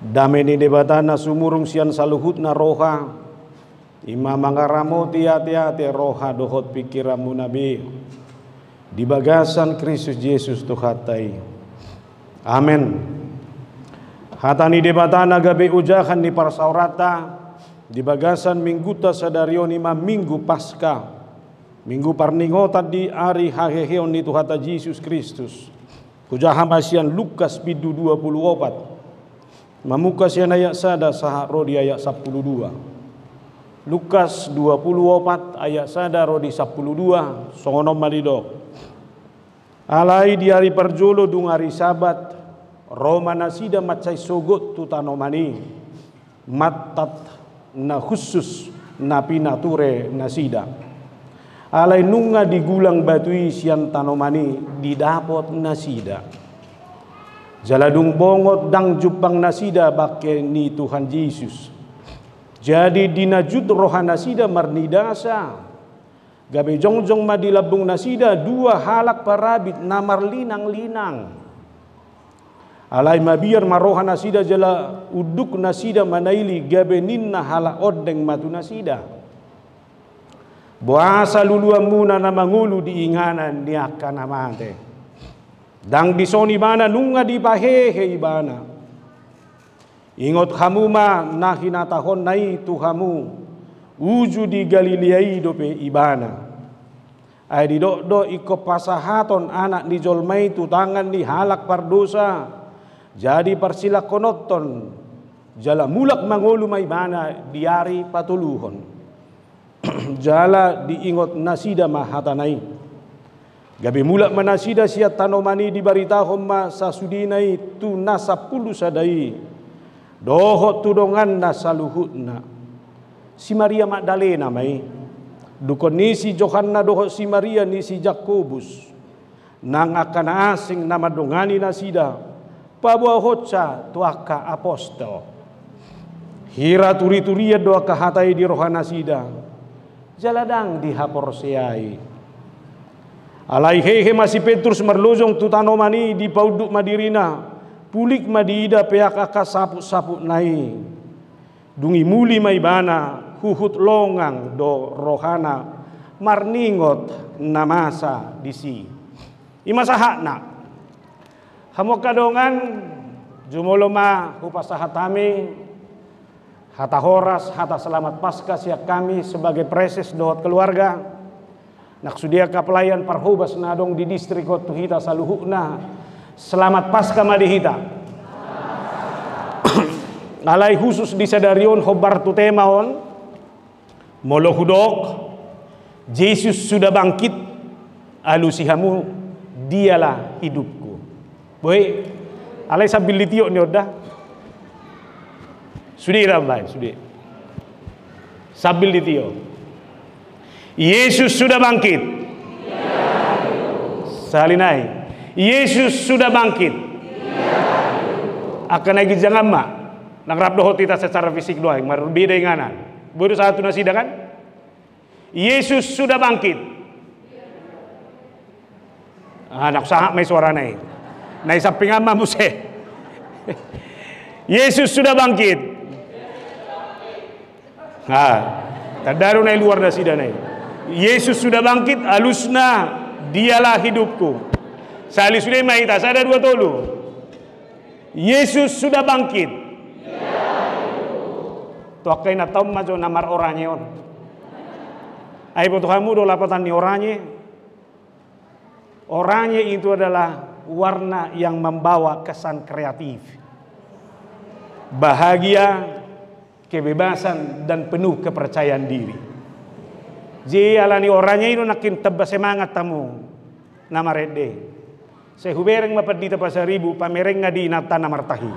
Dameni debatana sumurung sian saluhutna roha. Ima mangaramo tia-tia roha dohot pikiramu nabi. Di bagasan Kristus Yesus Tuhatai. Amin. Hatani debatana gabe ujahan ni parsaurata. Di bagasan mingguta sadarion ima minggu pasca. Minggu parningotan di hari haheheon ni Tuhata Yesus Kristus. Ujahan pasian Lukas bidu 24. Mamuka sian ayat sada saha rodi ayat 12. Lukas 24 ayat sada rodi 12. Songonom malido. Alai di hari perjolo dung hari sabat. Roma nasida macai sogot tu tanomani. Matat na khusus na pinature nasida. Alai nunga digulang batui sian tanomani didapot nasida. Jaladung bongot dang jupang nasida bake ni Tuhan Yesus. Jadi dinajud roha nasida marnidasa. Gabe jongjong madilabung nasida dua halak parabit namar linang-linang. Alai mabiar maroha nasida jala uduk nasida manaili gabe ninna halak odeng matu nasida. Buasa lulua muna na mangulu diinganan ni akan amante. Dang disoni bana nunga di pahehe ibana. Ingot kamu ma na hinatahon nai tu kamu uju di Galileai dope ibana. Ay di do iko pasahaton anak di jolmai tu tangan di halak pardosa. Jadi persila konoton jala mulak mangolu maibana diari patuluhon. Jala diingot nasida mahatanai. Gabi mulak manasida siat tanomani dibaritahom ma sasudinai tu nasa pulu sadai. Dohot tudongan nasa luhutna. Si Maria Magdalena mai. Dukon ni si Johanna dohot si Maria ni si Jakobus. Nang akan asing nama dongani nasida. Pabuah hotsa tuaka apostol. Hira turi-turia doa kahatai di rohana sida. Jaladang dihaporseai. Alai hehe masih Petrus merlojong tu tanomani di pauduk madirina. Pulik madida peak aka sapuk-sapuk nai. Dungi muli maibana huhut longang do rohana marningot namasa disi. Imasahakna. Hamo kadongan jumoloma hupasahatami hata horas hata selamat pasca siap kami sebagai preses dohot keluarga. Naksudia ka pelayan parhubas nadong di distrik Tuhita saluhukna. Selamat pasca madihita. Alai khusus di sadarion hobar tu temaon. Molohudok. Yesus sudah bangkit. Alusihamu dialah hidupku. Boy, alai sabil litio ni odah. Sudi ramai, sudi. Sabil litio. Yesus sudah bangkit. Salinai. Yesus sudah bangkit. Akan lagi jangan mak. Nangrap dohot kita secara fisik doang. Berbeda inganan. Baru satu nasida kan? Yesus sudah bangkit. Anak sahak may suara nai. Nai samping amma muse. Yesus sudah bangkit. Tadaru nai luar nasida nai. Yesus sudah bangkit, alusna dialah hidupku. Sali sudah maita, ada dua tolu. Yesus sudah bangkit. Tuakai na tahu majo namar orangnya on. Ai potohamu do lapatan ni orangnya. Orangnya itu adalah warna yang membawa kesan kreatif. Bahagia, kebebasan dan penuh kepercayaan diri. Ji alani orangnya itu nakin tebas semangat tamu nama rede. Saya hubereng mapadi tapa 1000 pamereng ngadi nata namartahi.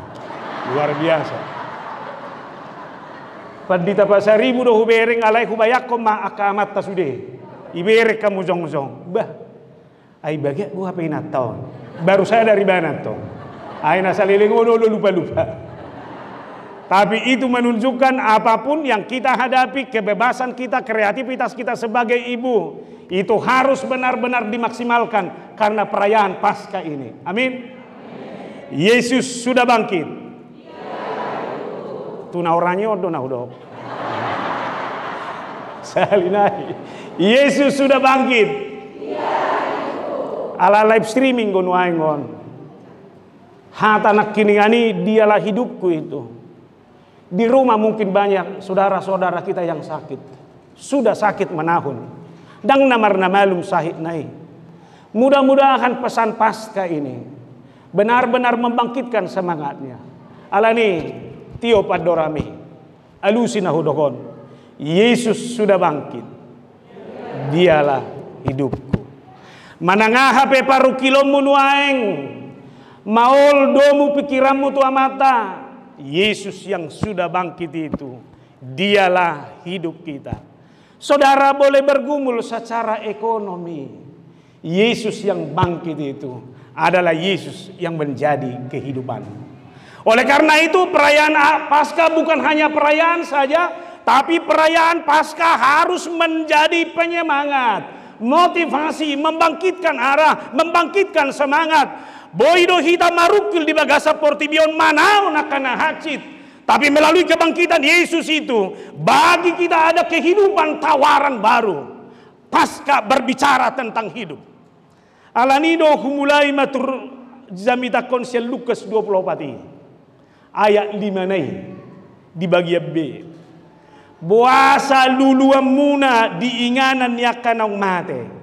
Luar biasa. Padi tapa 1000 do hubereng alai hubayak ma akamat tasude. Iberek kamu jong-jong. Bah. Ai bagia gua HP natau. Baru saya dari mana toh? Ai nasaliling lupa-lupa. Tapi itu menunjukkan apapun yang kita hadapi, kebebasan kita, kreativitas kita sebagai ibu, itu harus benar-benar dimaksimalkan karena perayaan Paskah ini. Amin. Yesus sudah bangkit. tuna orangnya do na udah. Salinai. Yesus sudah bangkit. Ala live streaming gono aingon. Hata nak kiningani dialah hidupku itu. Di rumah mungkin banyak saudara-saudara kita yang sakit. Sudah sakit menahun. Dang namarna malum sahid nai. Mudah-mudahan pesan Paskah ini benar-benar membangkitkan semangatnya. Alani tio padorami. Alusina hudokon. Yesus sudah bangkit. Dialah hidupku. Manangah pe paru kilomu nuaeng. Maol domu pikiranmu tua mata. Yesus yang sudah bangkit itu, dialah hidup kita. Saudara boleh bergumul secara ekonomi. Yesus yang bangkit itu adalah Yesus yang menjadi kehidupan. Oleh karena itu perayaan Paskah bukan hanya perayaan saja, tapi perayaan Paskah harus menjadi penyemangat, motivasi, membangkitkan arah, membangkitkan semangat. Boido hita marukil di bagasa portibion manau nakana hacit. Tapi melalui kebangkitan Yesus itu, bagi kita ada kehidupan tawaran baru. Paskah berbicara tentang hidup. Alanido humulai matur zamita konsial Lukas 24 ayat 5 nai di bagian B. Buasa luluam muna diinganan yakanang mate.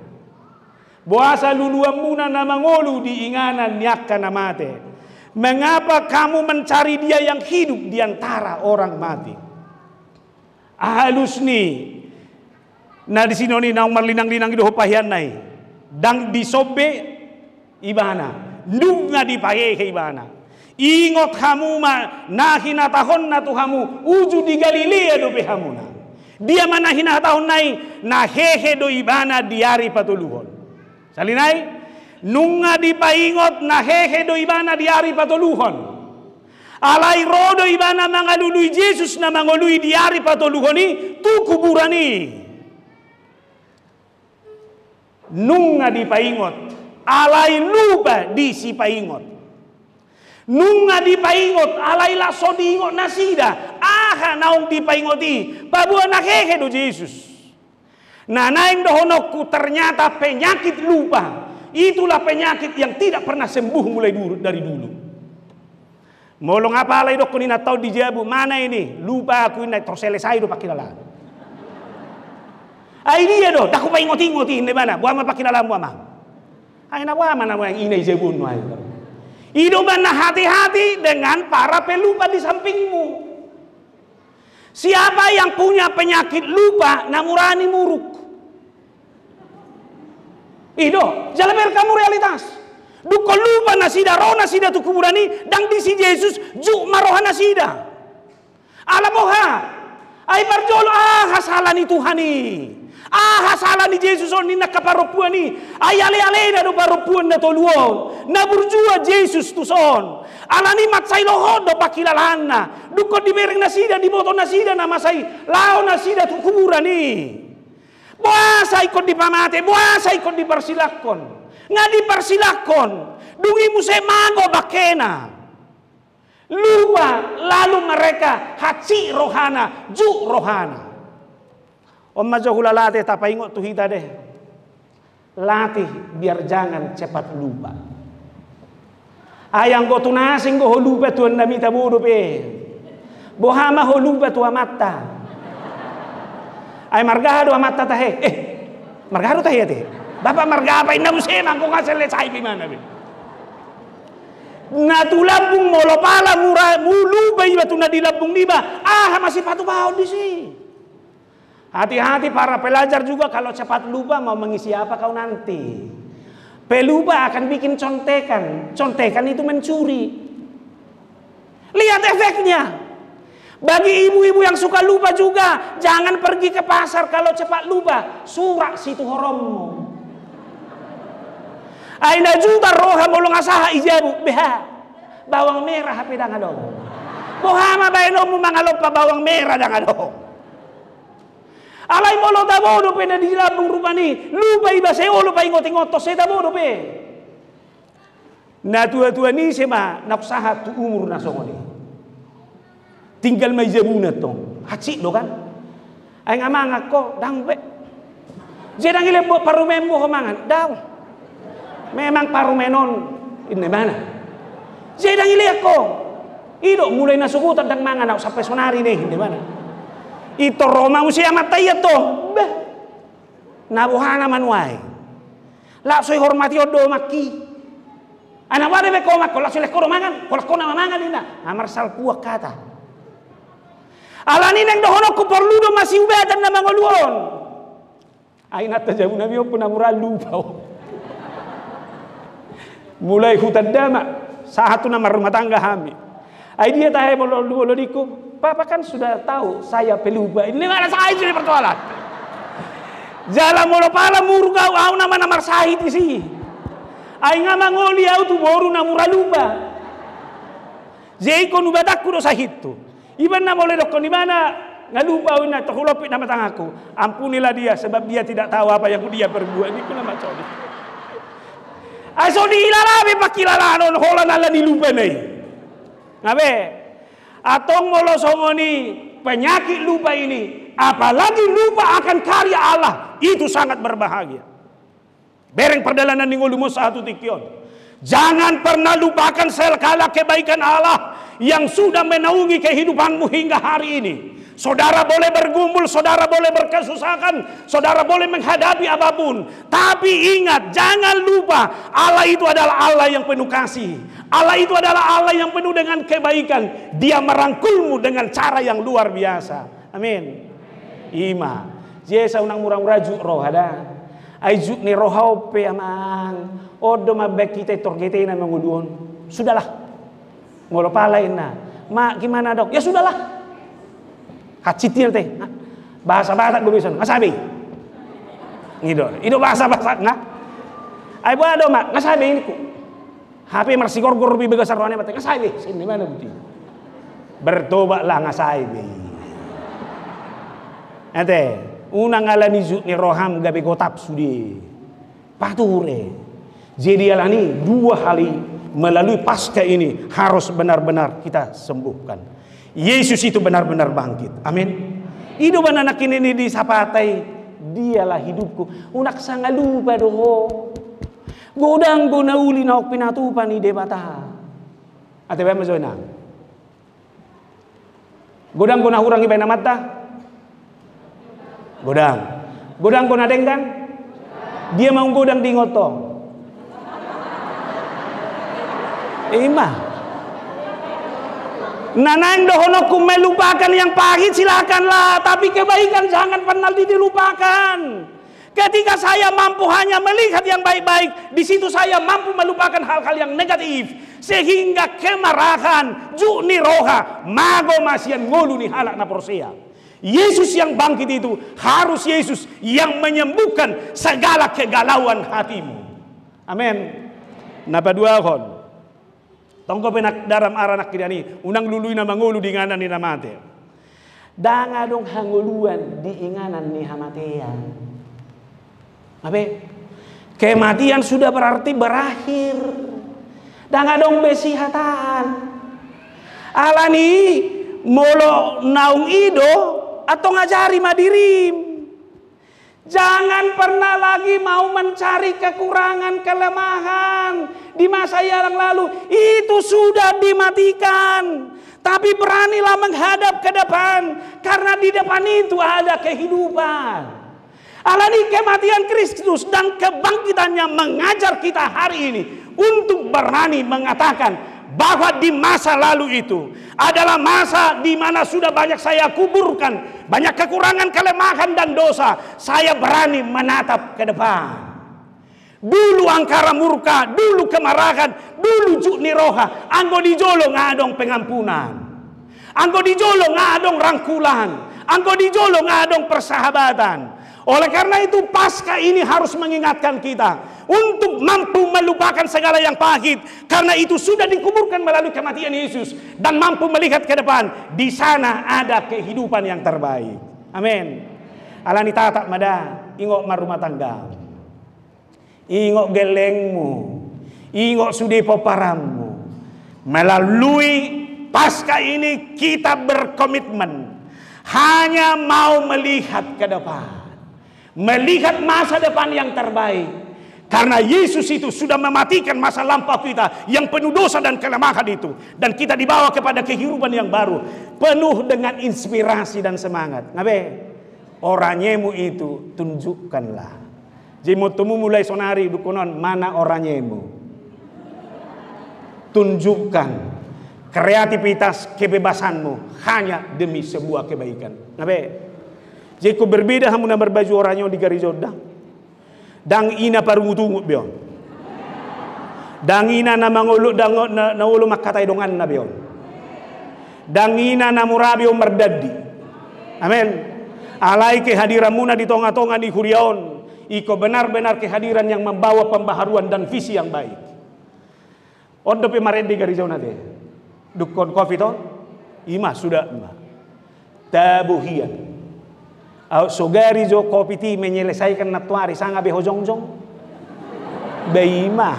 Buasa luluam muna na mangolu diinganan yakana mate. Mengapa kamu mencari dia yang hidup di antara orang mati? Ahalus ni na di sini ni naung marlinang-linang ido pahian nai. Dang disobe ibana, lunga dipayehe ibana. Ingot hamu ma nahina tahon na tuhamu uju di Galilea do pehamuna. Dia mana hina tahun nai na hehe do ibana diari patuluhon. Salinai nunga dipaingot na hehe do ibana diari patuluhon. Alai rodo ibana mangalului Yesus na mangolui diari patuluhoni tu kuburani. Nunga dipaingot alai lupa di si paingot. Nunga dipaingot alai laso diingot nasida. Aha naung dipaingoti babua na hehe do Yesus. Nah, naing dohonokku ternyata penyakit lupa. Itulah penyakit yang tidak pernah sembuh mulai dari dulu. Molong apa alai dok nina tahu dijabu mana ini? Lupa aku ini terus selesai do pakilalan. Ai dia do, dak kupai ngoti-ngoti di mana? Buama pakilalan buama. Ai na buama na yang ini jebun wai. Ido mana hati-hati dengan para pelupa di sampingmu. Siapa yang punya penyakit lupa namurani muruk. Ido, jalamer kamu realitas. Duko lupa nasida, roh nasida tu kuburani, dang disi Yesus, juk maroha nasida. Alamoha, ay barjolo, hasalani Tuhani. Hasalani Yesus on ni nakaparopuani. Ay ale-ale na do paropuan na toluon. Naburjua Yesus tu son. Alani matsay lohod do pakilalana. Duko di mereng nasida, di boto nasida na masay lao nasida tu kuburani. Buasa ikut dipamate, buasa ikut dipersilakon. Nga dipersilakon, dungi muse mago bakena. Lupa, lalu mereka haci rohana, ju rohana. Om majohula latih tapaingot tuhita deh. Latih biar jangan cepat lupa. Ayang go tunasing go lupa tuan namita bodo pe. Bohama ho lupa tua mata. Ay margado amata tahe. Margado tahe te. Bapak marga apa inna musema ko nga selesai gimana be. Natulabung molopala muluba iba tu nadilabung diba. Masih patu baon di si. Hati-hati para pelajar juga kalau cepat lupa mau mengisi apa kau nanti. Pelupa akan bikin contekan. Contekan itu mencuri. Lihat efeknya. Bagi ibu-ibu yang suka lupa juga, jangan pergi ke pasar kalau cepat lupa. Surak situ horommu. Aina juta roha molong asaha ijabu beha. Bawang merah hape dangadong. Bohama baenomu mangalopa bawang merah dangadong. Alai molo tabodo pe na di labung rupani. Lupa iba seo lupa ingot-ingotos se tabodo pe. Na tua-tua ni sema napsaha tu umur na songoni. tinggal may jabuna tong. Haci do kan? Ay nga mga ko, dang be. Jedang ile po parumemo ko mangan, daw. Memang parumenon, ini mana? Jedang ile ko. Ido mulai nasugutan dang mangan ako sa personari nih, di mana? Ito Roma usia matay to. Bah. Nabuhana manway. La soy hormati odo maki. Ana wale be ko makko la soy lekoro mangan, kolas ko na mangan ina. Amar sal puak kata. Alani neng dohono ko perludo masih ubatan na mangoluon. Ay natajabu nabi o punamural lupa. Mulai hutan dama satu nama rumah tangga kami. Ay dia tahe bolo diku. Papa kan sudah tahu saya peluba. Ini mana saya jadi persoalan. Jalan molo pala murga au nama sahit isi. Ay nga mangoli au tu boru na muraluba. Jei ko nubadak ko sahit tu. Iban na mole dokon di mana ngalupa na tohulopit nama tangaku. Ampunilah dia sebab dia tidak tahu apa yang dia perbuat. Ini ko nama codi. Ay so di ilalabi pakilalanon hola nala nilupa nai. Ngabe? Atong molo songoni penyakit lupa ini, apalagi lupa akan karya Allah, itu sangat berbahagia. Bereng perjalanan ningolumo satu tikion. Jangan pernah lupakan segala kebaikan Allah yang sudah menaungi kehidupanmu hingga hari ini. Saudara boleh bergumul, saudara boleh berkesusahan, saudara boleh menghadapi apapun. Tapi ingat, jangan lupa Allah itu adalah Allah yang penuh kasih. Allah itu adalah Allah yang penuh dengan kebaikan. Dia merangkulmu dengan cara yang luar biasa. Amin. Ima. Jesa unang murang-murang juk roh ada. Ay juk ni rohau pe amang. Odo mabek kita torgete na menguduon. Sudahlah. Ngolo palain na. Ma gimana dok? Ya sudahlah. Hacitir teh. Bahasa-bahasa gue bisa. Ngasabi. Ngido. Itu bahasa-bahasa nga. Ay buat do mak. Ngasabi ini ku. HP marsi gor-gor lebih besar rohani mati. Ngasabi. Sini mana bukti? Bertobatlah ngasabi. Ate. Unang alani ni roham gabe gotap sudi. Pature. Jadi alani dua kali melalui pasca ini harus benar-benar kita sembuhkan. Yesus itu benar-benar bangkit. Amin. Hidup anak ini di sapatai. Dialah hidupku. Unak sangat lupa doh. Godang guna uli na pinatupan ni debata. Ate ba mazoina? Godang guna hurang ibay na mata. Godang. Godang guna denggan. Dia mau godang di ngotong. Ima. Nanang dohono ku melupakan yang pahit silakanlah, tapi kebaikan jangan pernah dilupakan. Ketika saya mampu hanya melihat yang baik-baik, di situ saya mampu melupakan hal-hal yang negatif, sehingga kemarahan, jukni roha, mago masian ngolu ni halak na porsia. Yesus yang bangkit itu harus Yesus yang menyembuhkan segala kegalauan hatimu. Amin. Napa dua kon? Tongko penak dalam aranak kita ni unang lului na mangulu di nganan ni namate. Danga dong hanguluan di inganan ni hamatean. Abe, kematian sudah berarti berakhir. Danga dong besihatan. Alani molo naung ido atau ngajari madirim. Jangan pernah lagi mau mencari kekurangan, kelemahan di masa yang lalu. Itu sudah dimatikan. Tapi beranilah menghadap ke depan. Karena di depan itu ada kehidupan. Alani kematian Kristus dan kebangkitannya mengajar kita hari ini. Untuk berani mengatakan bahwa di masa lalu itu adalah masa di mana sudah banyak saya kuburkan, banyak kekurangan, kelemahan dan dosa. Saya berani menatap ke depan. Dulu angkara murka, dulu kemarahan, dulu jukni roha. Anggo dijolo ngadong pengampunan, anggo dijolo ngadong rangkulan, anggo dijolo ngadong persahabatan. Oleh karena itu pasca ini harus mengingatkan kita untuk mampu melupakan segala yang pahit, karena itu sudah dikuburkan melalui kematian Yesus, dan mampu melihat ke depan. Di sana ada kehidupan yang terbaik. Amin. Alani tatak mada ingok marumah tangga, ingok gelengmu, ingok sudi poparamu, melalui pasca ini kita berkomitmen hanya mau melihat ke depan, melihat masa depan yang terbaik. Karena Yesus itu sudah mematikan masa lampau kita yang penuh dosa dan kelemahan itu, dan kita dibawa kepada kehidupan yang baru, penuh dengan inspirasi dan semangat. Ngabe, oranyemu itu tunjukkanlah. Jimutumu mulai sonari dukunon mana oranyemu. Tunjukkan kreativitas kebebasanmu hanya demi sebuah kebaikan. Ngabe, jika berbeda hamuna berbaju oranye di garijoda. Dang ina parungutungut bion. Dang ina na mangulu na ulo makatay dongan na bion. Dang ina na murabi o mardadi. Amen. Alay kehadiran muna di tonga-tonga di Huriaon. Iko benar-benar kehadiran yang membawa pembaharuan dan visi yang baik. Ondo pe maredi garizau nade. Dukon kopi to? Ima sudah ima. Tabuhian. Sogari jo kopi ti menyelesaikan natuari sanga behojong-jong beima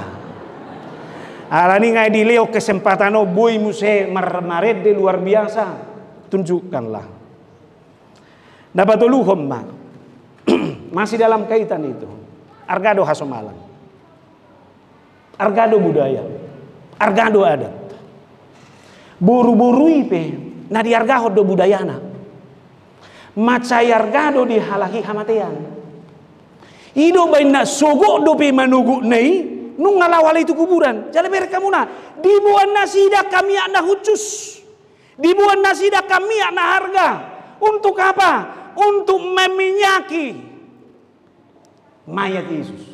alani ngai di leo kesempatan boy muse marmaret de luar biasa, tunjukkanlah. Dapat tuluhom ma masih dalam kaitan itu argado hasomalan, argado budaya, argado adat, buru-buru ipe na di argaho do budayana macayargado di halahi hamatean. Ido baina sogo dope manugu nei nung ngalawal itu kuburan. Jale mereka muna dibuan nasida kami ana hucus. Dibuan nasida kami ana harga. Untuk apa? Untuk meminyaki mayat Yesus.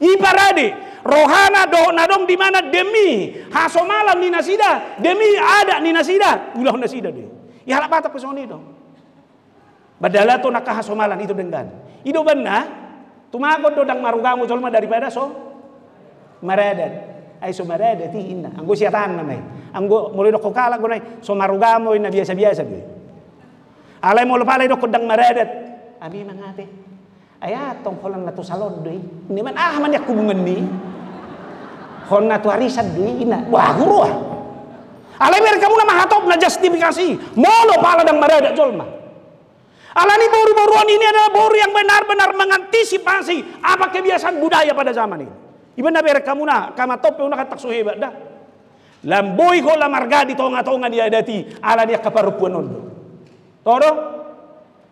Iparade rohana do nadong di mana demi hasomalam ni nasida, demi ada ni nasida, ulah nasida deh. Ya halak patap pesoni dong. Badala to nakahasomalan itu dengan ido benna tumagon dodang marugamu jolma daripada so maradat ay so maradat inna anggo siatan namay anggo mulai dok kala gonay so marugamo ina biasa-biasa be alay mo lupalay dok dang maradat abi mangate aya tong holan na to salon deui ni man man yak kubungan ni hon na to arisan deui ina wah guru alay mer kamu na mahatop na justifikasi molo pala dang maradat jolma. Alani boru-boruan ini adalah boru yang benar-benar mengantisipasi apa kebiasaan budaya pada zaman ini. Iba na ber kamu na kama tope una katak so hebat dah. Lamboy ko la marga di tonga-tonga dia dati ala dia kaparupuan ondo. Todo?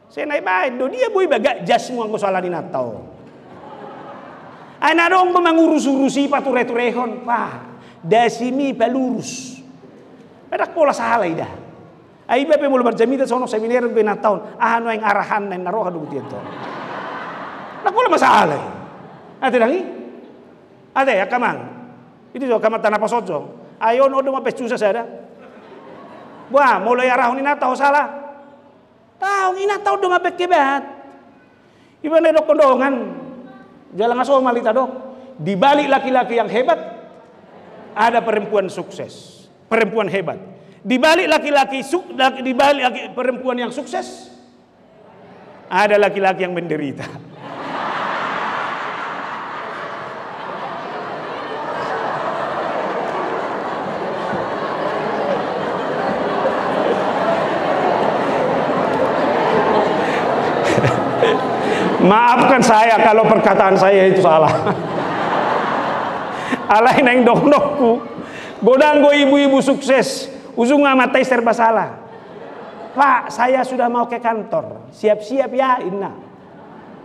Senay baik do dia boy baga jas mo ang sala ni natao. Ay narong mangurus-urusi pature-turehon pa. Dasimi palurus. Pedak pola salay dah. Ay iba pe mulu berjamita sono seminar benataon ano ang arahan na naroha dugutin to. Nakula masalah. Ate dangi? Ate akamang. Itu jo kamang tanah pasojo. Ayo no do mapesusa sada. Wah, mulai arahon ina tahu salah. Tahu ina tahu do mapekebat. Iba na dok kondongan. Jalan aso malita dok. Di balik laki-laki yang hebat ada perempuan sukses. Perempuan hebat. Di balik di balik perempuan yang sukses ada laki-laki yang menderita. Maafkan saya kalau perkataan saya itu salah. Alay neng dok-dokku godang go ibu-ibu sukses. Ujung matai serba salah. Pak, saya sudah mau ke kantor. Siap-siap ya, inna.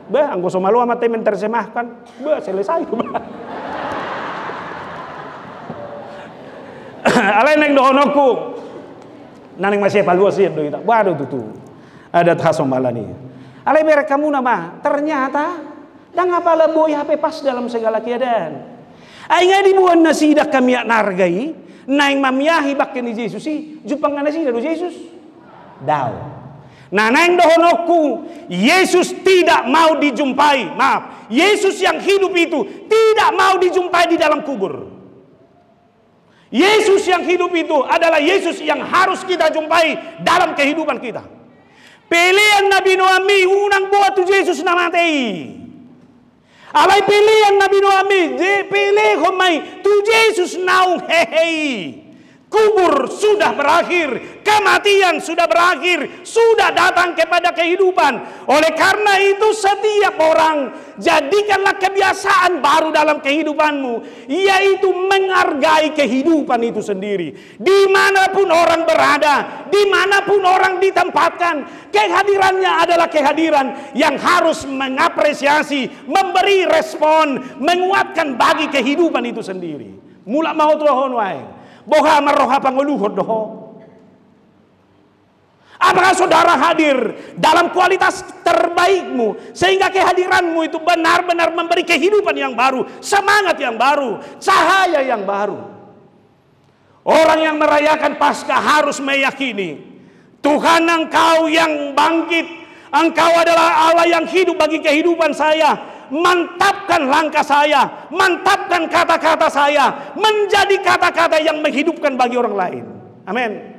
Bah, anggo somalu matai menterjemahkan. Bah, selesai. Alay neng dohonoku. Naneng masih paluas ya do kita. Waduh tutu. Ada hasomalani. Alay mereka muna mah. Ternyata dang apa boy HP pas dalam segala keadaan. Ay nga dibuan nasida kami nargai. Naing mamiyahi bakin ni Jesus jupang nga nasida do Jesus daw. Nah naing dohonoku Yesus tidak mau dijumpai. Maaf, Yesus yang hidup itu tidak mau dijumpai di dalam kubur. Yesus yang hidup itu adalah Yesus yang harus kita jumpai dalam kehidupan kita. Pilihan Nabi Noami unang buat tu Yesus na matei. Alay pilihan Nabi Noami pilih homai tu Jesus naung hehe. Kubur sudah berakhir, kematian sudah berakhir, sudah datang kepada kehidupan. Oleh karena itu setiap orang jadikanlah kebiasaan baru dalam kehidupanmu, yaitu menghargai kehidupan itu sendiri. Dimanapun orang berada, dimanapun orang ditempatkan, kehadirannya adalah kehadiran yang harus mengapresiasi, memberi respon, menguatkan bagi kehidupan itu sendiri. Mula mau tuhon wae. Boha maroha panguluhur doho. Apakah saudara hadir dalam kualitas terbaikmu, sehingga kehadiranmu itu benar-benar memberi kehidupan yang baru, semangat yang baru, cahaya yang baru? Orang yang merayakan Paskah harus meyakini Tuhan engkau yang bangkit, engkau adalah Allah yang hidup bagi kehidupan saya. Mantapkan langkah saya, mantapkan kata-kata saya menjadi kata-kata yang menghidupkan bagi orang lain. Amin.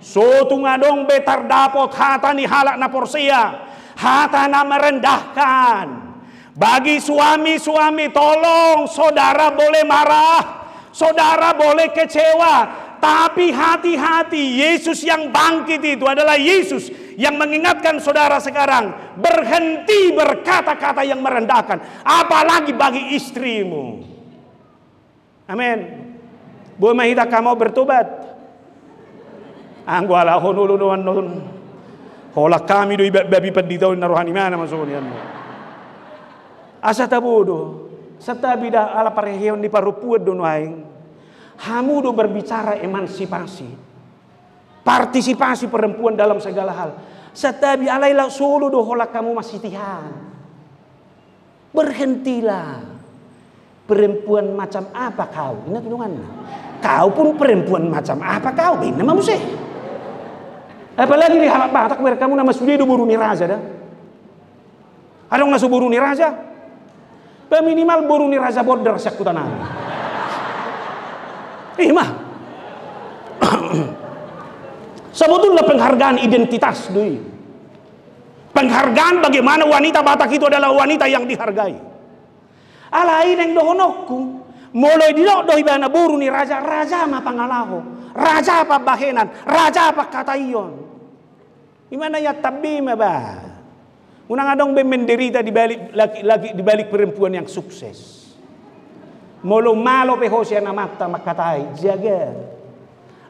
So tungadong betar dapot hata ni halak na porsia, hata na merendahkan. Bagi suami-suami, tolong saudara boleh marah, saudara boleh kecewa, tapi hati-hati, Yesus yang bangkit itu adalah Yesus yang mengingatkan saudara sekarang, berhenti berkata-kata yang merendahkan, apalagi bagi istrimu. Amin. Bu mahita kamu bertobat. Anggwala honulunuan nun. Holak kami do babi pendito na rohani mana masunian. Asa tabudo, satabida ala parehion di parupuad do noaing. Hamu do berbicara emansipasi. Partisipasi perempuan dalam segala hal. Setabi alailah solo do holak kamu masih tihan. Berhentilah. Perempuan macam apa kau? Ingat duluan. Kau pun perempuan macam apa kau? Bina mamu sih. Apalagi di halak batak kamu nama sudah do buru ni raja dah. Adong nasu buru ni raja. Minimal buru ni raja border sakutanah. Mah. Sebetulnya penghargaan identitas doi. Penghargaan bagaimana wanita Batak itu adalah wanita yang dihargai. Alain yang dohonokku, mulai didok doi bana buru ni raja, raja apa pangalaho, raja apa bahenan, raja apa katayon. Gimana ya tabi ba? Unang adong menderita di balik laki-laki di balik perempuan yang sukses. Molo malo pe hosya na mata makatai, jaga.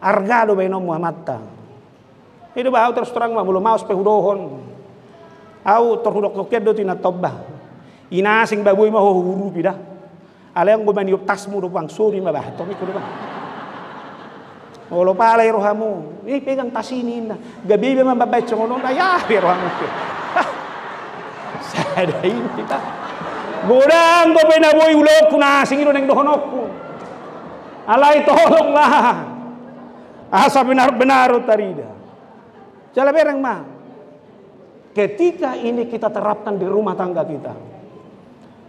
Argalo ba inomo mata. Itu bah terus terang mah belum maus pehudohon. Au terhudok kedo tina tobah. Ina sing babuy mah huru pida. Alayang go maniop tasmu do bang suri mah bah tomi kudu bang. Olo palay rohamu. Pegang tas ini na. Gabi ba mababay ngono na ya rohamu. Sada ini ta. Godang go penaboy ulok kuna sing ino neng dohonokku. Alay tolonglah. Asa benar-benar tarida. Jala bereng mah. Ketika ini kita terapkan di rumah tangga kita.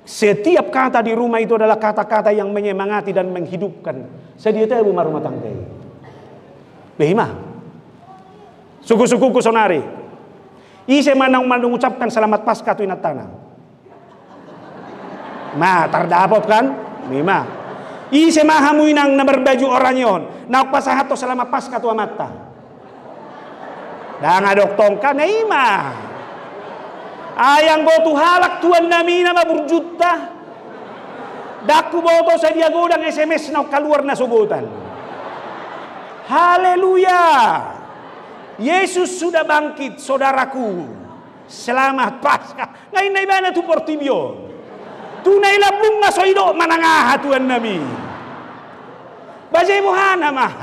Setiap kata di rumah itu adalah kata-kata yang menyemangati dan menghidupkan. Sedia teh rumah tangga. Behima. Suku-sukuku sonari. Ise manang mengucapkan selamat Paskah tu inat tanah. Ma terdapot kan? Mima. Ise mahamu inang na berbaju oranyon. Nauk pasahat to selamat Paskah tu amata. Dan adok tongka naima. Ayang botu halak tuan namina maburjuta. Daku boto sa dia godang SMS na keluar na subutan. Haleluya. Yesus sudah bangkit saudaraku. Selamat Paskah. Ngayon na iba na tu portibyo. Tunay labung na soido manangaha tuan nami. Bajay buhana mah.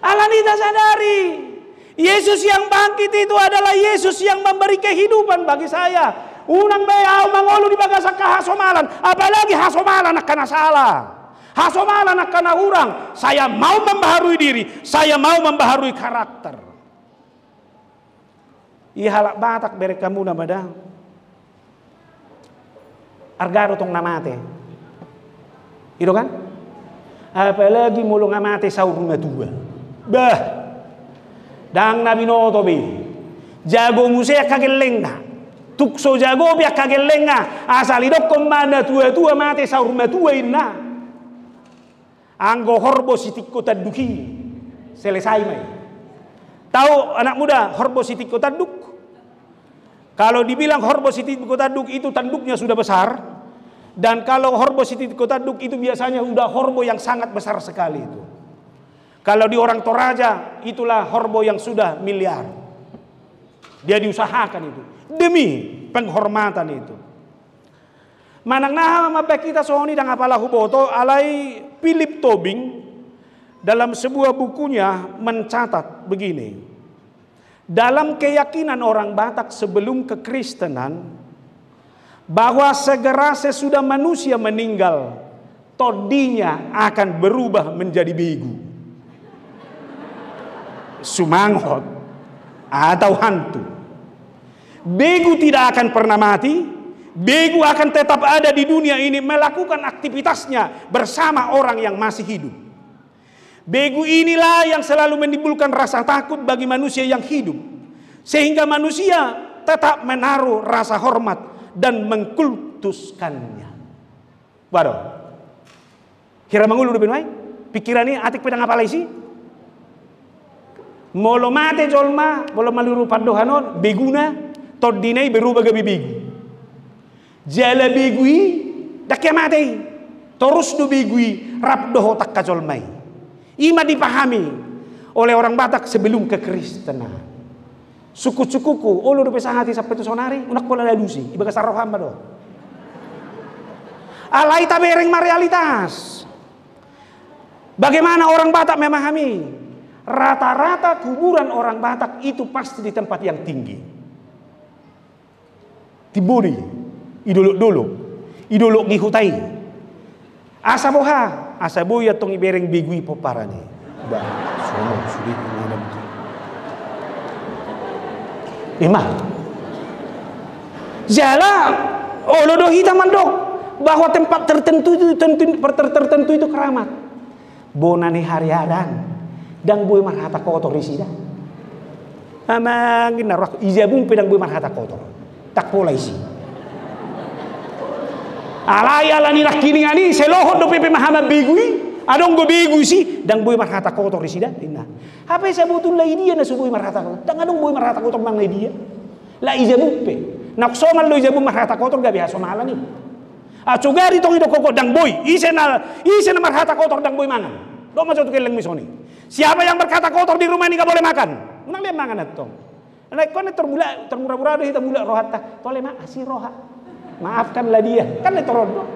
Alanita sadari. Yesus yang bangkit itu adalah Yesus yang memberi kehidupan bagi saya. Unang bayau mangolo di bagasak hasomalan, apalagi hasomalan akan salah. Hasomalan akan urang. Saya mau membaharui diri, saya mau membaharui karakter. Ihalak batak bere kamu na badang. Argaro tong namate. Itu kan? Apalagi mulung amate sa rumah tua. Bah. Dang nabi noto bi jago musea kageleng na tukso jago biak kageleng na asal idok komanda tua mate saur matua inna Anggo horbo sitik kota duki. Selesai mai. Tahu anak muda horbo sitik kota duk? Kalau dibilang horbo sitik kota duk itu tanduknya sudah besar. Dan kalau horbo sitik kota duk itu biasanya udah horbo yang sangat besar sekali itu. Kalau di orang Toraja itulah horbo yang sudah miliar. Dia diusahakan itu demi penghormatan itu. Manang naha mapek kita sohoni dan apalah huboto alai Philip Tobing dalam sebuah bukunya mencatat begini. Dalam keyakinan orang Batak sebelum kekristenan bahwa segera sesudah manusia meninggal todinya akan berubah menjadi begu, sumangot atau hantu. Begu tidak akan pernah mati. Begu akan tetap ada di dunia ini melakukan aktivitasnya bersama orang yang masih hidup. Begu inilah yang selalu menimbulkan rasa takut bagi manusia yang hidup, sehingga manusia tetap menaruh rasa hormat dan mengkultuskannya. Waduh, kira mangulu lebih baik pikiran ini atik pedang apa lagi? Molo mate jolma, molo maluru padohanon, beguna todinai berubah gabi begu. Jala begui dakya mate. Terus do begui rap doho tak kajolmai. Ima dipahami oleh orang Batak sebelum kekristenan. Suku-sukuku, olo do pesahati sampai tu sonari, unak pola lalusi, ibaga sarohamba do. Alai tabereng realitas. Bagaimana orang Batak memahami? Rata-rata kuburan orang Batak itu pasti di tempat yang tinggi. Tiburi, idolok gihutai. Asa boha tong ibereng bigui poparani. Ba, sono suri inanam. Lima. Jala, lodo hitam mandok bahwa tempat tertentu itu keramat. Bonani hariadan. Dan boy marhata kotor risida. Amangin narak izabung pedang boy marhata kotor. Tak pola isi. Alaya lani rakini ngani selohon do pepe mahama begui. Adong go begui si dan boy marhata kotor risida. Inna. Apa saya butuh lai dia na suboy marhata kotor. Dan adong boy marhata kotor mang lai dia. La izabung pe. Nak somal lo izabung marhata kotor gak biasa somala ni. Acugari tong ido koko dang boy. Ise na marhata kotor dang boy mangan. Do macam tu keleng misoni. Siapa yang berkata kotor di rumah ini gak boleh makan? Unang dia mangan atong. Anak kau ni termurah-murah dah kita mula rohat tak. Toleh mak asih rohat. Maafkanlah dia. Kan itu rodo.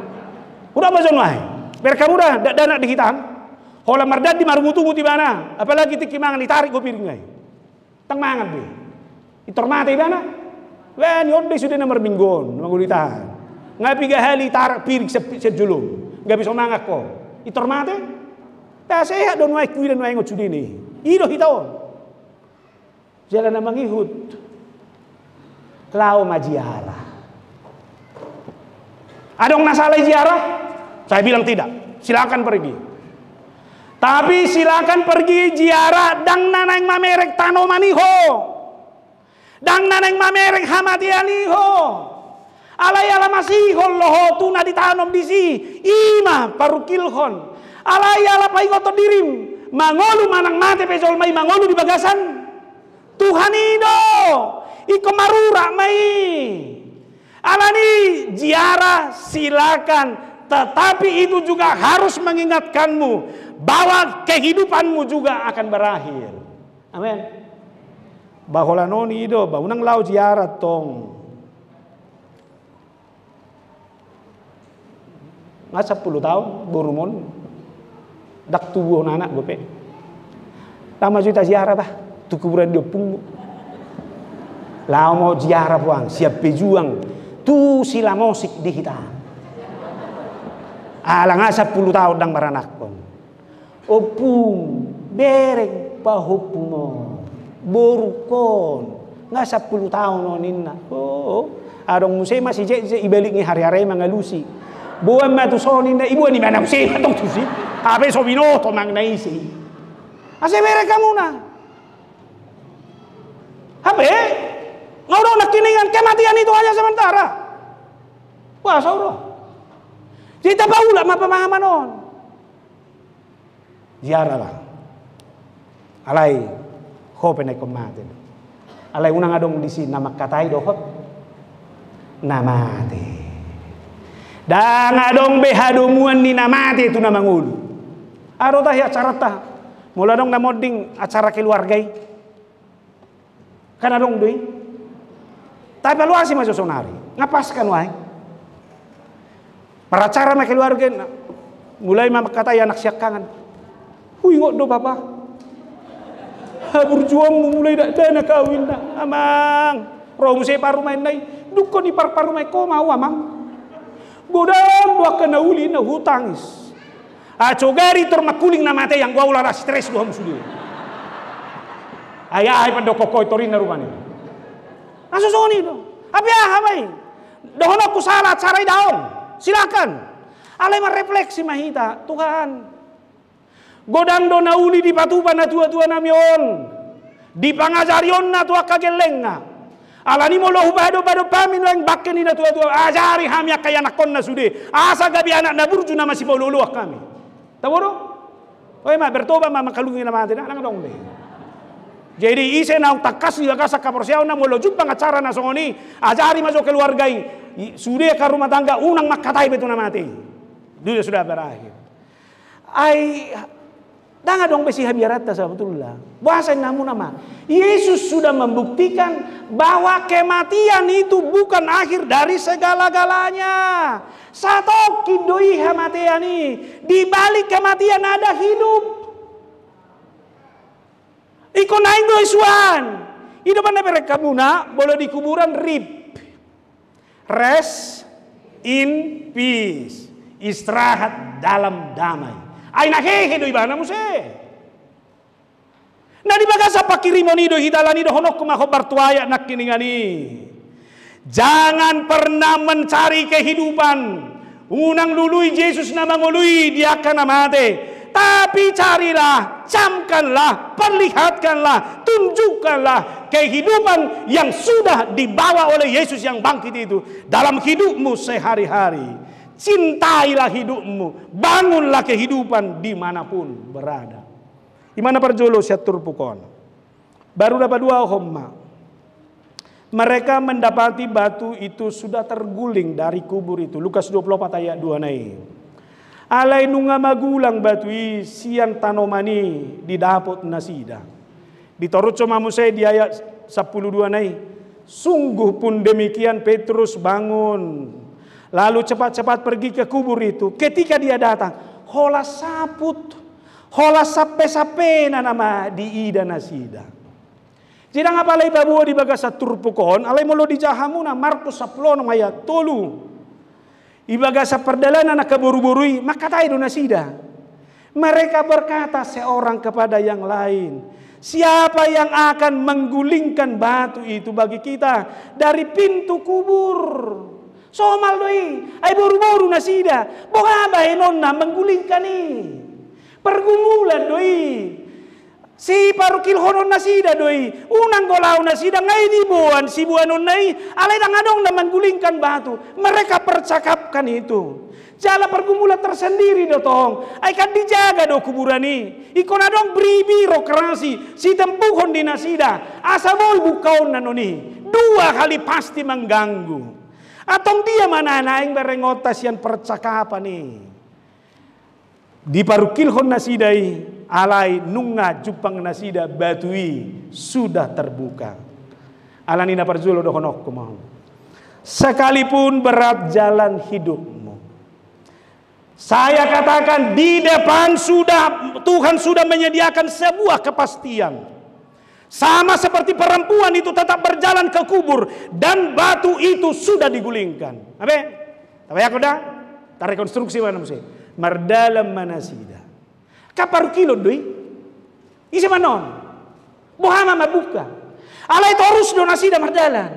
Udah macam mana? Berkamu dah dana di kita. Hola mardad di marmutu di mana? Apalagi tiki mangan ditarik go piring ai. Tang mangan be. Itormate bana. Wen yodde sudah nomor minggon mangulitahan. Ngapi gahali tarak piring sejulung. Gak bisa mangak ko. Itormate? Sehat don wae kui dan wae ngot sudini. Ido hitaon. Jalan na mangihut. Lao majiara. Adong nasalah ziarah? Saya bilang tidak. Silakan pergi. Tapi silakan pergi ziarah dang nanang mamerek tanomaniho. Dang nanang mamerek hamatianiho. Alay masih loho tuna ditanom di si. Ima parukilhon. Alaya lapai ngotot dirim mangolu manang mate pejol mai mangolu di bagasan Tuhan ido iko marura mai alani ziarah silakan, tetapi itu juga harus mengingatkanmu bahwa kehidupanmu juga akan berakhir. Amin. Bahola noni ido baunang lau ziarah tong ngasa 10 tahun borumon dak tubuh anak gope. Tama juta ziarah bah, tu kuburan dia pung. Lau mau ziarah puang, siap pejuang, tu sila musik di kita. Alang asa 10 tahun dang baranak pun. Opung, bereng pahupumo, borukon, ngasa 10 tahun oninna. Oh, adong musai masih je ibalik ni hari-hari mangalusi. Buan matu sonin na ibu ni mana musai matong tu si. Abe so binoto mang naisi. Ase bere kamu na. Abe, ngoro nakiningan kematian itu hanya sementara. Wah sauro. Kita baula mapamahaman on. Ziaralah. Alai hope na komate. Alai unang adong di sini nama katai dohop namate. Dan adong behadumuan ni namate itu nama ngulu. Aro tah ya acara tah. Mula dong namoding acara keluargai. Kan adong doi. Tapi luar sih masuk sonari. Ngapaskan wae. Paracara ma keluarga mulai kata anak siakangan. Hui ngok do bapak. Berjuang mulai dak dana kawin dak. Amang, roh se paru main nai. Duko ni paru main ko mau amang. Godam dua kena uli na hutangis. Cogari termakuling na mate yang gua ulara stres doham sudah. Ayah ay pandoko ko torin na rumani. Aso soni do. Abi hamai. Dohon aku salah carai daong. Silakan. Alai merefleksi mahita. Tuhan. Godang do nauli di patuban na tua-tua namion. Di pangajarion na tua kageleng na. Alani mo lohu bado pamin lang bakken ni na tua-tua. Ajari hamya kaya nakon na sude. Asa gabi anak na burju na masih paululuak kami. Tahu do? Oy ma bertoba ma makalungin na mati na. Alang dong be. Jadi ise na takas di kasa kaporsiaw na mo lo jupang acara na songoni. Ajari masuk keluargai. Sudah ke rumah tangga unang makatai betul na mati. Dunia sudah berakhir. Ai danga dong besi habiarata sebetulnya. Bahasa namun nama. Yesus sudah membuktikan bahwa kematian itu bukan akhir dari segala-galanya. Satu kidoi kematian ini. Di balik kematian ada hidup. Iko naing doi suan. Hidupan mereka muna boleh di kuburan rib. Rest in peace. Istirahat dalam damai. Ay nahehe do ibana mo se. Na di baga sa pakirimoni do hidalani do honok kumako bartuaya nak kiningani. Jangan pernah mencari kehidupan. Unang lului Yesus na mangului dia akan mati. Tapi carilah, camkanlah, perlihatkanlah, tunjukkanlah kehidupan yang sudah dibawa oleh Yesus yang bangkit itu dalam hidupmu sehari-hari. Cintailah hidupmu, bangunlah kehidupan dimanapun berada. Imana perjolo siatur pukon. Baru dapat dua homma. Mereka mendapati batu itu sudah terguling dari kubur itu. Lukas 24 ayat 2 naik. Alai nunga magulang batui sian tanomani di dapot nasida. Ditorut sama Musa di ayat 12 nai. Sungguh pun demikian Petrus bangun. Lalu cepat-cepat pergi ke kubur itu. Ketika dia datang, hola saput, hola sape-sape na nama di ida nasida. Jidang apalai babuo di baga sa turpukon, alai molo di jahamuna Markus 10 ayat 3. Ibaga sa perdalanan na kaburu-burui, maka tayo na sida. Mereka berkata seorang kepada yang lain, siapa yang akan menggulingkan batu itu bagi kita dari pintu kubur? Somal doi, ay buru-buru na sida. Boga ba enon na menggulingkan ni? Pergumulan doi. Si parukil honon na sida doi. Unang golaw na sida ngay di buwan. Si buwanon na alay dangadong na menggulingkan batu. Mereka percakapkan itu. Jala pergumulan tersendiri dotong. Ay kan dijaga do kuburan ni. Iko na dong birokrasi. Si tempuhon di nasida. Asa boy bukaon na noni. 2 kali pasti mengganggu. Atong dia mananaing berengotas yang percakapan ni. Di parukilhon nasidai alai nunga jupang nasida batui sudah terbuka. Alanina parjulo dohonok kumau. Sekalipun berat jalan hidupmu. Saya katakan di depan Tuhan sudah menyediakan sebuah kepastian. Sama seperti perempuan itu tetap berjalan ke kubur dan batu itu sudah digulingkan. Abe? Tapi aku dah rekonstruksi mana mesti? Mardalam manasida. Kapar kilo doi. Isi manon. Bohama mabuka. Alai torus do nasida mardalan.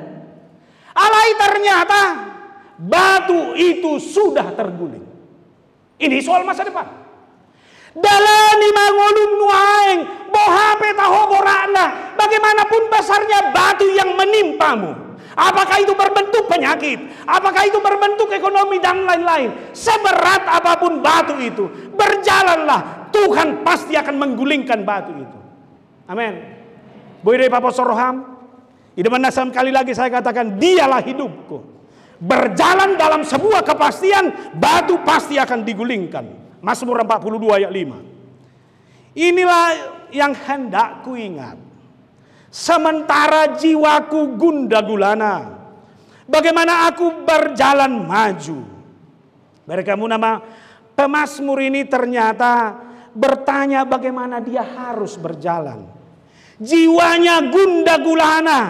Alai ternyata batu itu sudah terguling. Ini soal masa depan. Dalani mangolum nuaeng bohape taho borana. Bagaimanapun besarnya batu yang menimpamu. Apakah itu berbentuk penyakit, apakah itu berbentuk ekonomi dan lain-lain. Seberat apapun batu itu, berjalanlah, Tuhan pasti akan menggulingkan batu itu. Amin. Boleh Bapak Soroham? Di mana sekali lagi saya katakan, dialah hidupku. Berjalan dalam sebuah kepastian, batu pasti akan digulingkan. Mazmur 42 ayat 5. Inilah yang hendak ku ingat. Sementara jiwaku gundah gulana, bagaimana aku berjalan maju. Mereka nama pemazmur ini ternyata bertanya bagaimana dia harus berjalan. Jiwanya gundah gulana,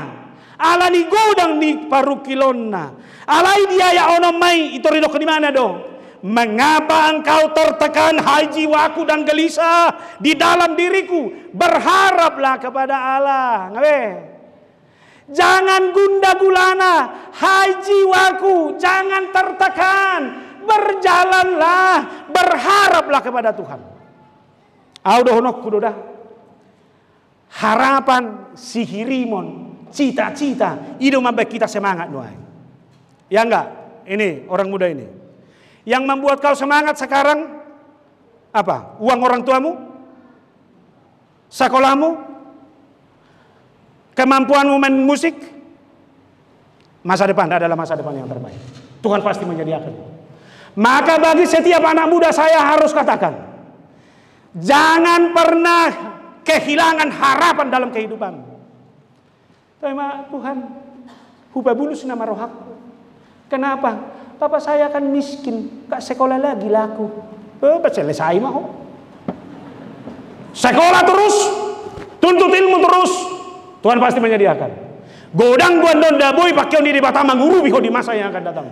alani godang di parukilonna, alai dia ya ono mai itu ridho di mana dong? Mengapa engkau tertekan hai jiwaku dan gelisah di dalam diriku? Berharaplah kepada Allah. Ngabe? Jangan gundah gulana, hai jiwaku, jangan tertekan. Berjalanlah, berharaplah kepada Tuhan. Harapan sihirimon, cita-cita, itu membuat kita semangat doa. Ya enggak? Ini orang muda ini. Yang membuat kau semangat sekarang apa? Uang orang tuamu? Sekolahmu? Kemampuanmu main musik? Masa depan adalah masa depan yang terbaik. Tuhan pasti menyediakan. Maka bagi setiap anak muda saya harus katakan, jangan pernah kehilangan harapan dalam kehidupanmu. Tema Tuhan, hubabulus nama rohaku. Kenapa? Papa saya kan miskin, gak sekolah lagi laku. Selesai mah. Sekolah terus, tuntut ilmu terus, Tuhan pasti menyediakan. Godang gondon daboi pakai di batama guru biho di masa yang akan datang.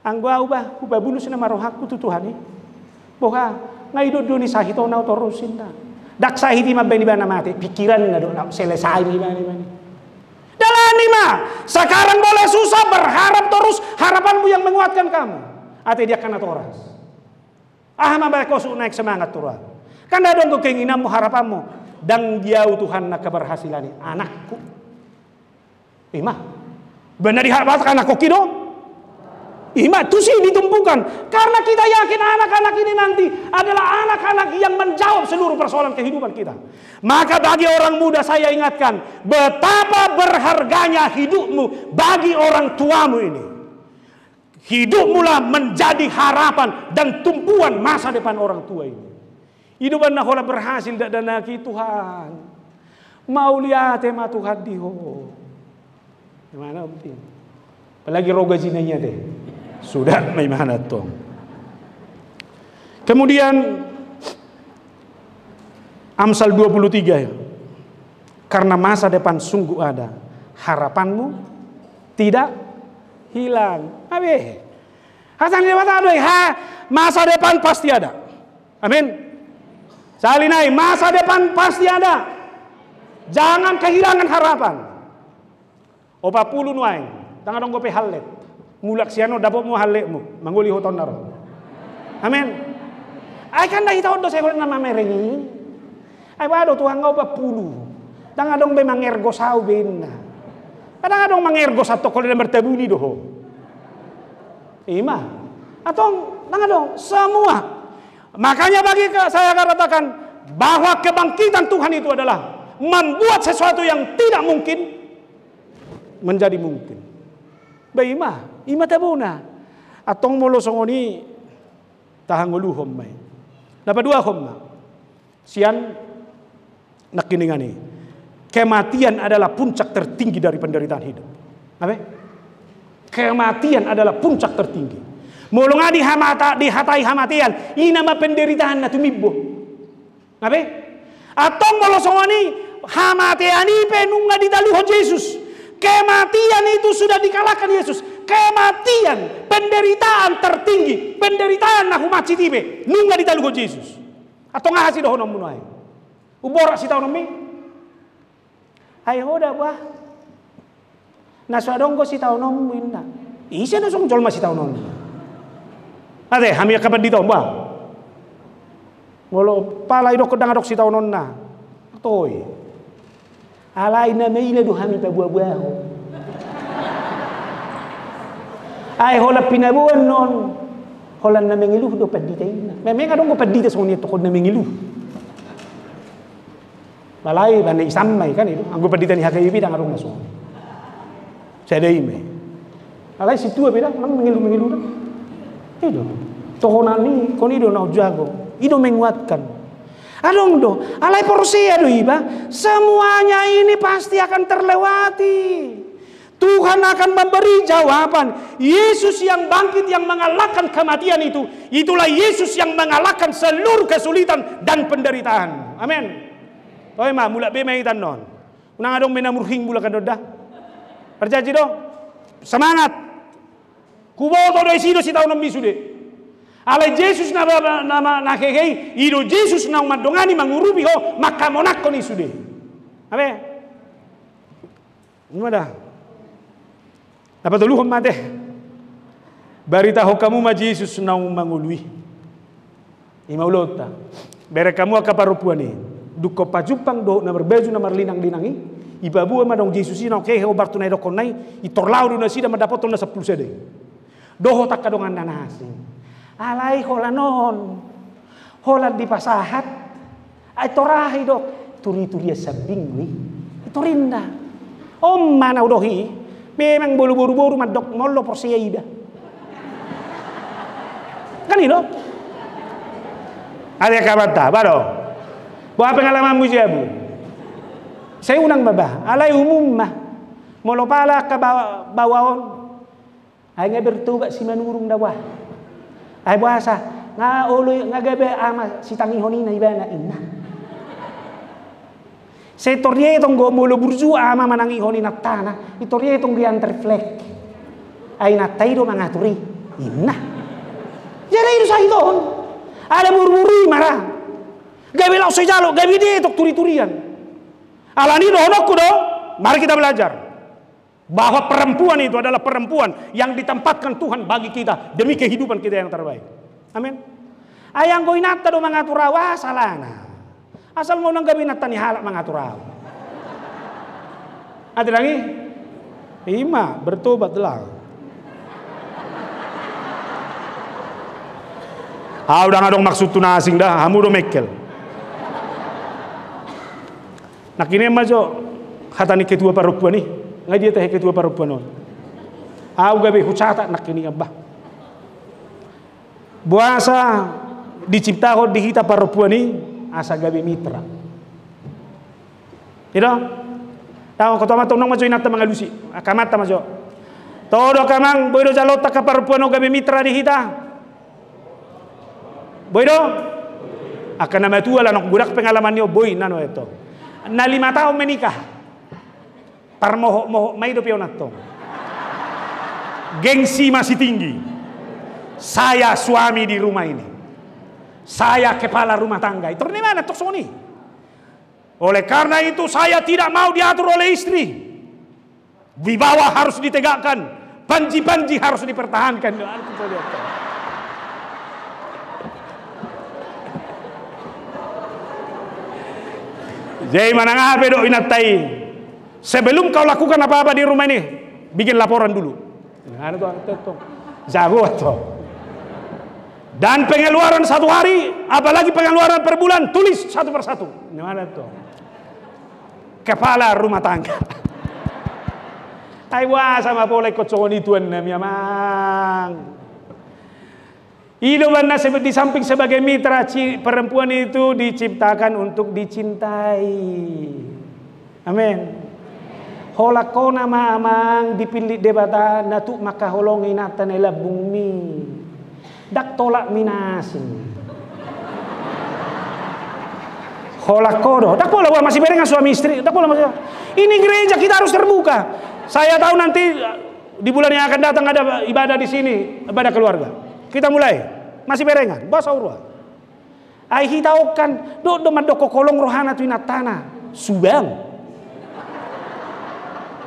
Anggua ubah bulus nama rohaku tu Tuhan ni. Boha ngaido doni sahito na terusin ta. Dak sahiti mabeni bana mati pikiran ngado selesai ni bani. Dalani mah. Sekarang boleh susah berharap terus harapanmu yang menguatkan kamu. Ate dia kana toras. Mabay ko su naik semangat turah. Kan ada dong keinginanmu harapanmu dan jauh Tuhan na keberhasilan ni anakku. Imah. Benar diharapkan anakku kido. Iman itu sih ditumpukan karena kita yakin anak-anak ini nanti adalah anak-anak yang menjawab seluruh persoalan kehidupan kita. Maka bagi orang muda saya ingatkan betapa berharganya hidupmu bagi orang tuamu ini. Hidupmulah menjadi harapan dan tumpuan masa depan orang tua ini. Hidupan nak hola berhasil dan naki Tuhan. Mau lihat tema Tuhan diho. Gimana penting? Apalagi roga zinanya deh. Sudah maimana tuh. Kemudian Amsal 23 ya. Karena masa depan sungguh ada, harapanmu tidak hilang. Abe. Hasan lewat ada masa depan pasti ada. Amin. Salinai masa depan pasti ada. Jangan kehilangan harapan. Opa pulu nuai, tangan dong gope halet. Mulak siano dapat mu halekmu manguli hoton naro. Amin. Ai kan dah hitau do saya nama merengi. Ai wado tuang ngau pulu. Tanga dong be mangergo sau benna. Kadang dong mangergo satu kali dan bertemu ni doho. Ima. Atau tanga dong semua. Makanya bagi saya katakan bahwa kebangkitan Tuhan itu adalah membuat sesuatu yang tidak mungkin menjadi mungkin. Baima. Ima tabuna atong molosong oni tahangulu hommai. Dapat dua homma. Sian nakiningani. Kematian adalah puncak tertinggi dari penderitaan hidup. Apa? Kematian adalah puncak tertinggi. Molong adi hamata dihatai hamatian. Ini nama penderitaan na tumibbo. Apa? Atong molosong oni hamatian ipe nunga di daluho Yesus. Kematian itu sudah dikalahkan Yesus. Kematian, penderitaan tertinggi, penderitaan nahu maci tibe, nunga di daluho Yesus. Atau ngahasi doho nomu noai. Uborak si tau nomi. Ai hoda bah. Naswadonggo si tau nomu inna. Isa na song jolma si tau nomu. Ade hamia kapan dito bah. Molo palai dok kedang dok si tau nonna. Toy. Alai na meila do hami pa buah-buah. Ai hola pinabuan non. holan na mengiluh do padita ina. Memang adong ko padita soni to kon na mengiluh. Balai bane isamai kan itu. Anggo padita ni hakai bidang adong naso. Sadai me. Alai situ beda nang mengiluh dah. Itu. Tohonan ni kon ido na jago. Ido menguatkan. Adong do. Alai porsia do iba. Semuanya ini pasti akan terlewati. Tuhan akan memberi jawaban. Yesus yang bangkit, yang mengalahkan kematian itu. Itulah Yesus yang mengalahkan seluruh kesulitan dan penderitaan. Amin. Toy ma mula be mai tan non. Unang adong menamurhing mula kadoda. Perjanji do. Semangat. Kuboto do isido si taun bisu de. Ale Yesus na kekei, ido Yesus na madongani mangurupi ho makamonak kon isude. Amin. Gimana? Dapat dulu mate. Barita ho kamu ma Jesus na mangului. Imaulota. Bere kamu akaparupuani. Duko pajupang do na berbeju na marlinang-linangi. Ibabu ma dong Jesus ina oke ho bartu na do konai. Itorlau do na sida madapoto na 10 sede. Doho tak kadongan nanasi. Alai hola non. Hola di pasahat. Ai torahi do. Turi-turi sabing wi. Itu rinda. Om mana udohi. Memang buru-buru madok mollo porsia ida. Kan itu? Ada kabata, baru. Buat pengalamanmu jabu. Saya unang babah, alai umum mah. Molo pala ke bawahon. Ay nga bertuba si manurung dawa. Ay buasa, nga uloy nga gabe ama si tangihoni na iba na ina. Se tornietong go molo burju ama manangihoni na tana, itornietong giant reflect. Ay natayro mangaturi. Ina. Jadi itu sa idon. Ada burburi marah. Gabi lau sejalo, gabi dia tok turi-turian. Alani dohonokku do. Mari kita belajar bahwa perempuan itu adalah perempuan yang ditempatkan Tuhan bagi kita demi kehidupan kita yang terbaik. Amin. Ayang ko inata do mangatur awa salana. Asal mau nang gabi nata ni halak mangatur awa. Ada lagi? Ima bertobatlah. Udah ngadong maksud tuna asing dah, hamu do mekel. Nak ini majo kata ni ketua perempuan ni, ngai dia teh ketua perempuan non. Gabe hucata nak ini abah. Buasa diciptakan di kita perempuan ni asa gabe mitra. Tidak? Tahu kau tahu nong majo inata mangalusi, akamata majo. Todo kamang boido jalota ka perempuan gabe mitra di kita. Boido akan nama tua lah nok budak pengalaman nyo boy nano itu. Na 5 tahun menikah. Parmoho may do pionato. Gengsi masih tinggi. Saya suami di rumah ini. Saya kepala rumah tangga. Itu di mana Sony? Oleh karena itu saya tidak mau diatur oleh istri. Wibawa harus ditegakkan. Panji-panji harus dipertahankan. Jadi mana ngabe do inatai. Sebelum kau lakukan apa-apa di rumah ini, bikin laporan dulu. Ada tuh, jago tuh. Dan pengeluaran 1 hari, apalagi pengeluaran per bulan, tulis 1 persatu. Gimana tuh? Kepala rumah tangga. Aywa sama boleh koconi tuan memang. Hidup anda di samping sebagai mitra perempuan itu diciptakan untuk dicintai. Amin. Holakona mamang dipilih debata natu maka holongi nata nela bumi. Dak tolak minasin. Holakodo. Dak pola masih berengan suami istri. Dak pola masih. Ini gereja kita harus terbuka. Saya tahu nanti di bulan yang akan datang ada ibadah di sini, ibadah keluarga. Kita mulai, masih berengan, bahasa urwa. Ai hitaukan, do madoko kolong rohana tu inatana, subang.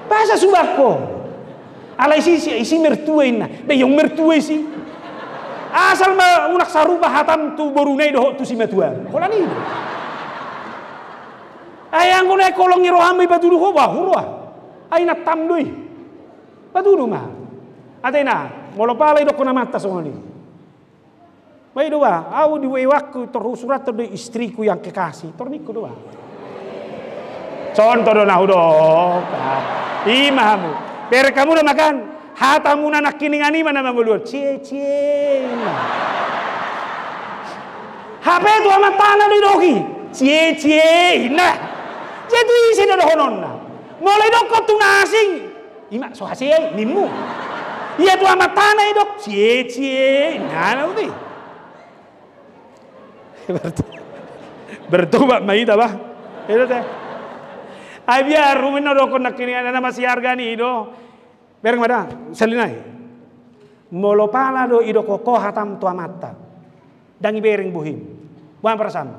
Bahasa subako. Alai isi mertua ina, be yang mertua isi. Asal unak saruba hatam tu borunai doh tu si mertua. Kola ni. Ayang ko na kolong ni rohami batudu ko ba hurwa. Ai na tamdoi. Batudu ma. Atena, molopala do ko na mata so ni. Baik doa, au di waktu terus surat dari istriku yang kekasih, torniku doa. Contoh dona udah, imamu. Per kamu udah makan, hatamu nak kiningani mana mangulur, cie. HP itu amat tanah di dohi, cie, nah. Jadi isi dah hononna. Mulai dok tu nasing, imak so hasil nimu. Iya tu amat tanah dok, cie, nah nanti. Bertobat maida bah. Itu teh. Ay biar rumino do kon nakini ana masih harga ni do. Bereng mada salinai. Molo pala do ido koko hatam tua mata. Dangi bereng buhim. Buang perasaan.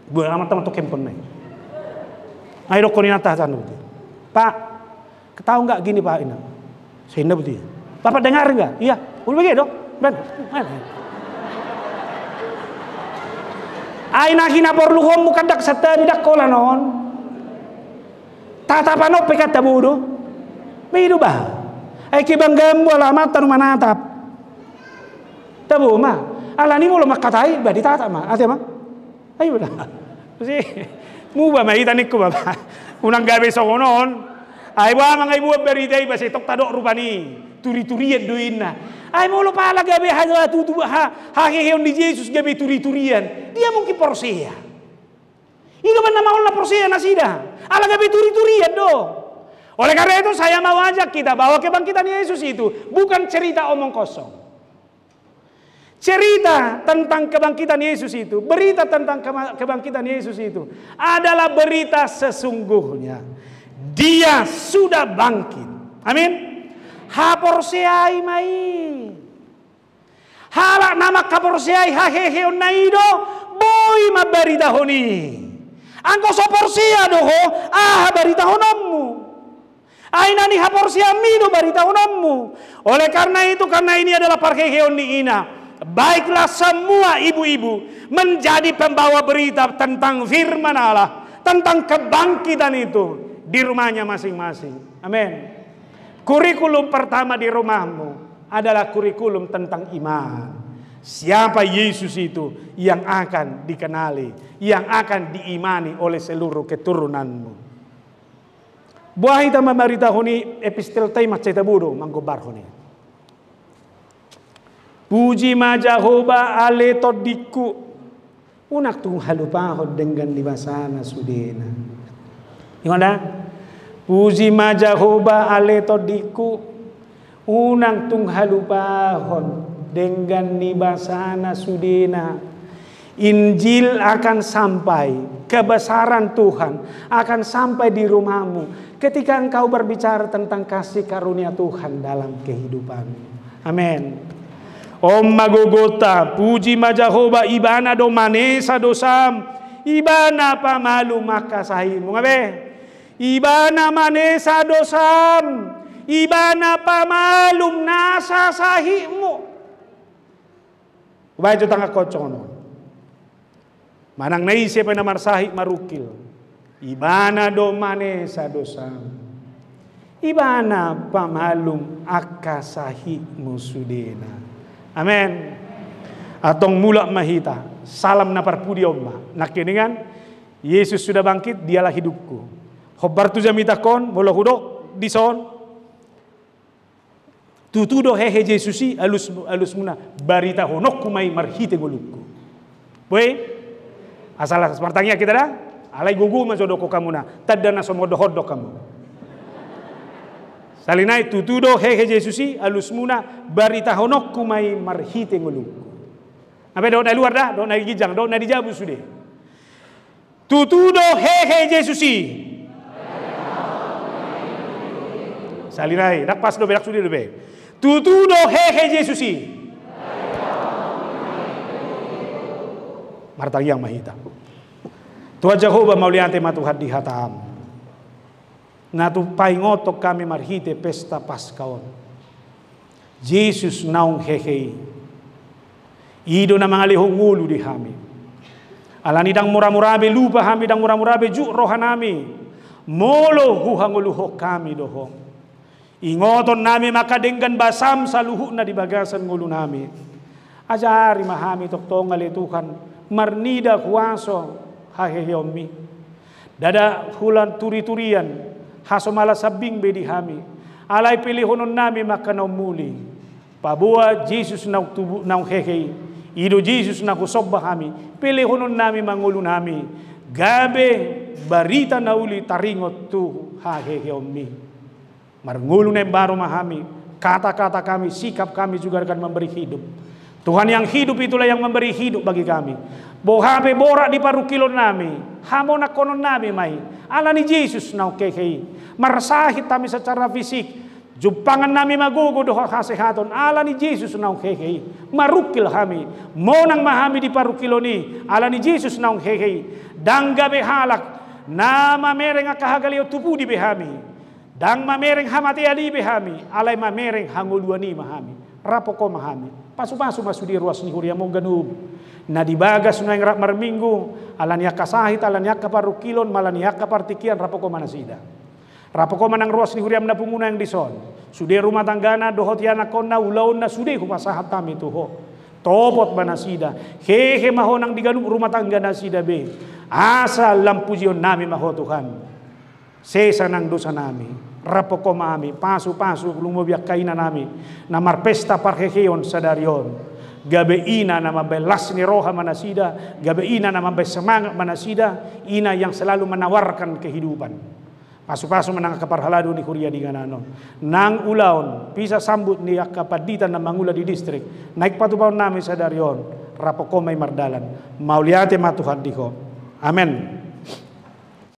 Buang amat teman to kempon nai. Ayo do konina tahan betul. Pak, ketahu enggak gini Pak ini? Sehingga betul. Bapak dengar enggak? Iya. Udah begitu dok. Ben. Ay nakina porluhom bukan dak setan dak kola non. Tata panop pekat tabudo. Bidu bah. Ay kibang gambo alamat tanu manatap. Tabu ma. Alani mo makatai ba ditata ma. Ate ma. Ay udah. Si mu ba mai tanik ko ba. Unang gabi sa konon. Ay ba mga ibu beriday ba si tok tadok rupani. Turi-turian duin na. Ay mulu pala gabi haheheon di Yesus gabi turi-turian. Dia mungkin porsia. Itu mana mau na porsia nasida. Ala gabi turi-turian do. Oleh karena itu saya mau ajak kita bahwa kebangkitan Yesus itu bukan cerita omong kosong. Cerita tentang kebangkitan Yesus itu, berita tentang kebangkitan Yesus itu adalah berita sesungguhnya. Dia sudah bangkit. Amin. Haporseai mai. Hala nama kaporseai haheheon naido boy mabarita honi. Angko soporsia doho barita honammu. Aina ni haporsia mido barita honammu. Oleh karena itu karena ini adalah parheheon ni ina. Baiklah semua ibu-ibu menjadi pembawa berita tentang firman Allah, tentang kebangkitan itu di rumahnya masing-masing. Amin. Kurikulum pertama di rumahmu adalah kurikulum tentang iman. Siapa Yesus itu yang akan dikenali, yang akan diimani oleh seluruh keturunanmu. Buah ita mamarita honi epistel taimat cerita budo manggobar honi. Puji ma Jehovah ale todiku. Unak tung halupahod dengan libasana sudena. Ingat puji ma Jehovah ale todiku unang tung halupahon dengan nibasana sudena. Injil akan sampai, kebesaran Tuhan akan sampai di rumahmu ketika engkau berbicara tentang kasih karunia Tuhan dalam kehidupanmu. Amin. Om magogota puji ma Jehovah ibana do manesa dosam ibana pamalu makasahimu. Ngabe? Ibana manesa dosam, ibana pamalum nasa sahimu. Ubay tangga kocono. Manang naisip na marsahi marukil. Ibana do manesa dosam, ibana pamalum akasahimu sudena. Amen. Atong mula mahita salam na parpudi omma. Nakiningan Yesus sudah bangkit, dialah hidupku. Hobar tu jamita kon molo hudok dison tutudo hehe Jesusi alus muna barita honok kumai marhite ngolukku. Boy asal semartangnya kita dah alai gugu masodoko kamu na tadana somodo hodok kamu. Salinai tutudo hehe Jesusi alus muna barita honok kumai marhite ngolukku. Apa do na luar dah, do na gijang, do na dijabu sude. Tutudo hehe Jesusi. Salinai, dak pas do berak sude do be. Tutudo hehe Jesusi. Martang yang mahita. Tuhan Jehovah mauliante matuhat di hatam. Na tu paingotok kami marhite pesta Paskaon. Jesus naung hehe. Ido na mga lihong ulu di hami. Alanidang mura-murabe lupa hami dang mura-murabe ju rohanami. Molo huhanguluhok kami dohong. Ingoton nami makadenggan basam sa luhu na di bagasan ngulo nami. Ajari mahami toktong Tuhan marnida kuwaso haheyomi. Dada hulan turi-turian haso malasabing bedi hami. Alay pilihonon nami makanaw muli. Pabuwa Jesus na hehey. Ido Jesus na kusobba kami. Pilihonon nami mangulo nami. Gabe barita na uli taringot tu haheyomi. Marngulo na baru mahami. Kata-kata kami, sikap kami juga akan memberi hidup. Tuhan yang hidup itulah yang memberi hidup bagi kami. Bohape borak di parukilon nami. Hamo na konon nami mai. Ala ni Jesus na ukekei. Marasahit kami secara fisik. Jumpangan nami magugo doha kasehaton. Ala ni Jesus na ukekei. Marukil kami. Monang mahami di parukiloni. Ala ni Jesus na ukekei. Dangga behalak. Na mamereng akahagalio tupu di behami. Dang mamereng hamati ali behami. Alay mamereng hanguluani mahami. Rapoko mahami. Pasu-pasu masuk di ruas ni huria mong ganub. Na dibagas na yang marminggu. Alaniak kasahit, alaniak kaparukilon, malaniak kapartikian, rapoko manasida. Rapoko manang ruas ni huria na punguna yang dison. Sude rumah tanggana, dohot yana kona, ulaon na sude kupasahat kami tuho. Topot manasida. Hehe mahonang di ganub rumah tanggana sida be. Asa lampujion nami maho Tuhan. Sesa nang dosa nami. Rapoko mami, pasu-pasu lumobiak kaina nami. Namar pesta parheheon sadarion. Gabe ina nama belas ni roha manasida. Gabe ina nama semangat manasida. Ina yang selalu menawarkan kehidupan. Pasu-pasu menang kaparhalado ni kuria di gananon. Nang ulaon, bisa sambut ni akapaditan na mangula di distrik. Naik patupaon nami sadarion. Rapoko may mardalan. Mauliate matuhan diko. Amen.